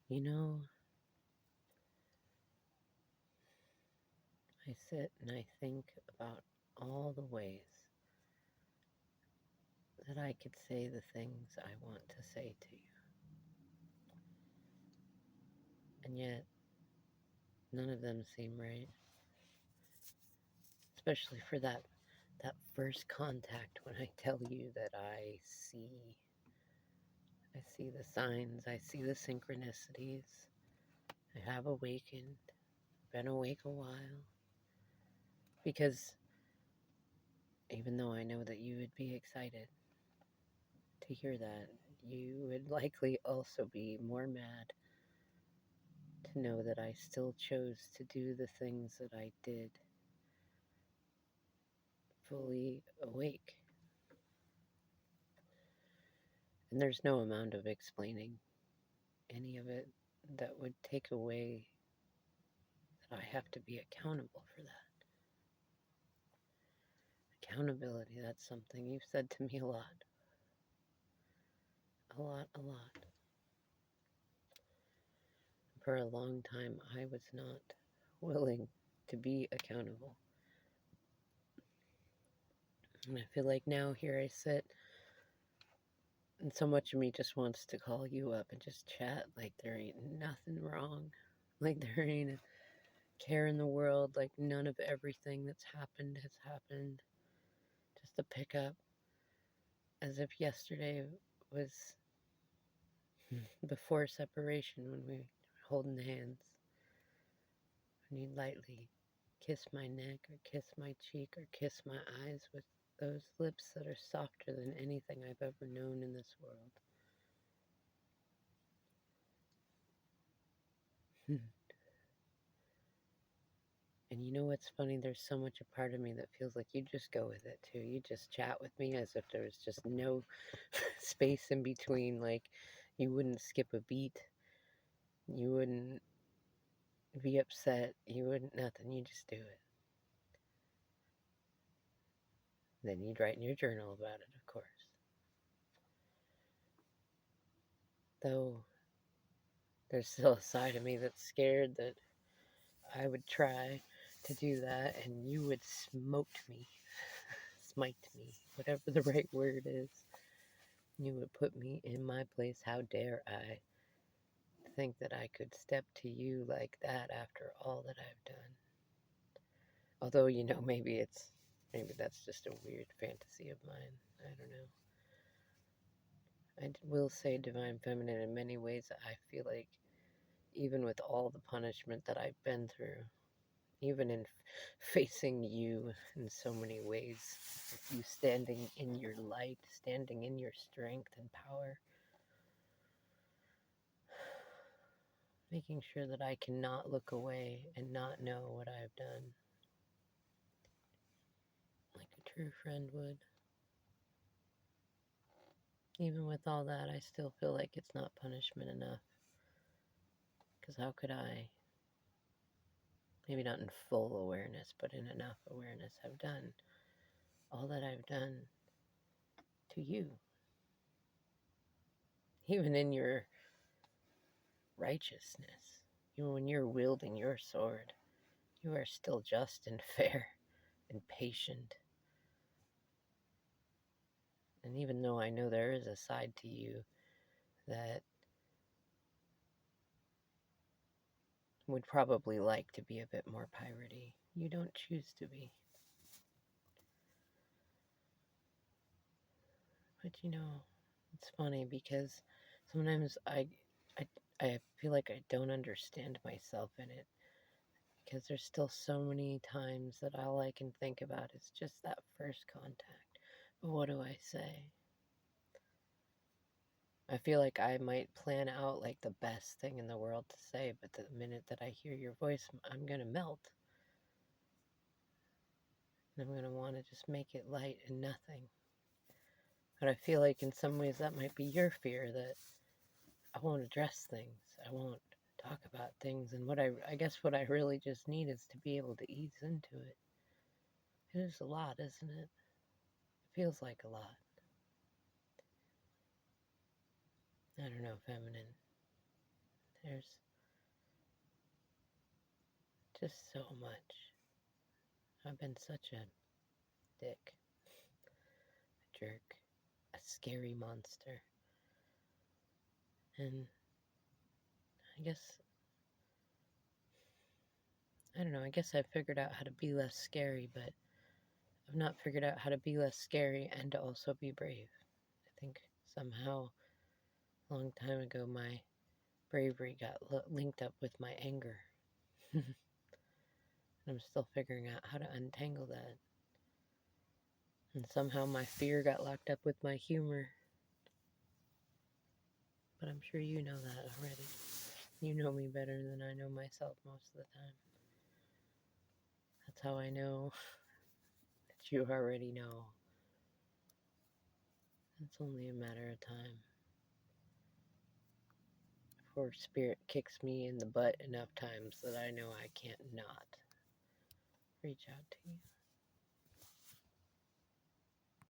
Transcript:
You know, I sit and I think about all the ways that I could say the things I want to say to you. And yet, none of them seem right. Especially for that first contact when I tell you that I see the signs, I see the synchronicities. I have awakened, been awake a while. Because even though I know that you would be excited to hear that, you would likely also be more mad to know that I still chose to do the things that I did fully awake. And there's no amount of explaining any of it that would take away that I have to be accountable for that. Accountability, that's something you've said to me a lot. A lot, a lot. For a long time, I was not willing to be accountable. And I feel like now here I sit, and so much of me just wants to call you up and just chat like there ain't nothing wrong. Like there ain't a care in the world. Like none of everything that's happened has happened. Just to pick up as if yesterday was before separation when we were holding hands. When you lightly kiss my neck or kiss my cheek or kiss my eyes with those lips that are softer than anything I've ever known in this world. And you know what's funny? There's so much a part of me that feels like you just go with it too. You just chat with me as if there was just no space in between. Like you wouldn't skip a beat. You wouldn't be upset. You wouldn't nothing. You just do it. Then you'd write in your journal about it, of course. Though there's still a side of me that's scared that I would try to do that and you would smote me, smite me, whatever the right word is. You would put me in my place. How dare I think that I could step to you like that after all that I've done? Although, maybe that's just a weird fantasy of mine. I don't know. I will say, Divine Feminine, in many ways, I feel like even with all the punishment that I've been through, even in facing you in so many ways, with you standing in your light, standing in your strength and power, making sure that I cannot look away and not know what I've done, like a true friend would. Even with all that, I still feel like it's not punishment enough. Because how could I, maybe not in full awareness, but in enough awareness, have done all that I've done to you? Even in your righteousness, even when you're wielding your sword, you are still just and fair and patient. And even though I know there is a side to you that would probably like to be a bit more piratey, you don't choose to be. But it's funny because sometimes I, I feel like I don't understand myself in it because there's still so many times that all I can think about is just that first contact. But what do I say? I feel like I might plan out like the best thing in the world to say, but the minute that I hear your voice, I'm going to melt. And I'm going to want to just make it light and nothing. But I feel like in some ways that might be your fear that I won't address things. I won't talk about things. And I guess what I really just need is to be able to ease into it. It is a lot, isn't it? It feels like a lot. I don't know, feminine. There's just so much. I've been such a dick, a jerk, a scary monster. And I guess, I don't know, I guess I've figured out how to be less scary, but I've not figured out how to be less scary and to also be brave. I think somehow, a long time ago, my bravery got linked up with my anger. And I'm still figuring out how to untangle that. And somehow my fear got locked up with my humor. But I'm sure you know that already. You know me better than I know myself most of the time. That's how I know that you already know. It's only a matter of time before spirit kicks me in the butt enough times that I know I can't not reach out to you.